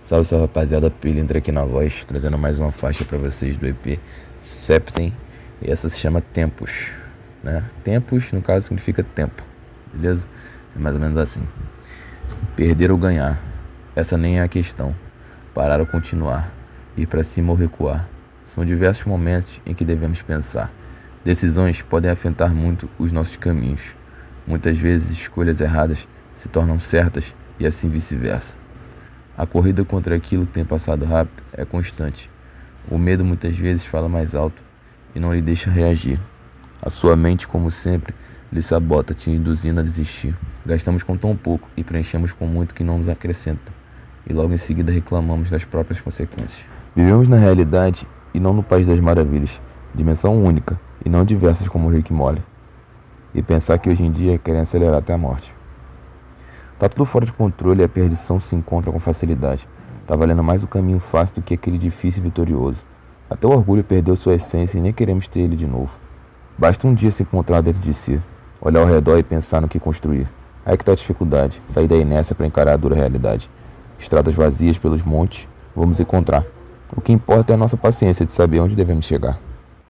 Salve, salve rapaziada, Pilintra aqui na voz, trazendo mais uma faixa pra vocês do EP Septem. E essa se chama Tempos, né? Tempos, no caso, significa tempo, beleza? É mais ou menos assim. Perder ou ganhar, essa nem é a questão. Parar ou continuar, ir pra cima ou recuar. São diversos momentos em que devemos pensar. Decisões podem afetar muito os nossos caminhos. Muitas vezes escolhas erradas se tornam certas e assim vice-versa. A corrida contra aquilo que tem passado rápido é constante. O medo muitas vezes fala mais alto e não lhe deixa reagir. A sua mente, como sempre, lhe sabota, te induzindo a desistir. Gastamos com tão pouco e preenchemos com muito que não nos acrescenta. E logo em seguida reclamamos das próprias consequências. Vivemos na realidade e não no País das Maravilhas. Dimensão única e não diversas como o Rick e Morty. E pensar que hoje em dia querem acelerar até a morte. Tá tudo fora de controle e a perdição se encontra com facilidade. Tá valendo mais o caminho fácil do que aquele difícil e vitorioso. Até o orgulho perdeu sua essência e nem queremos ter ele de novo. Basta um dia se encontrar dentro de si, olhar ao redor e pensar no que construir. Aí que tá a dificuldade, sair da inércia para encarar a dura realidade. Estradas vazias pelos montes, vamos encontrar. O que importa é a nossa paciência de saber onde devemos chegar.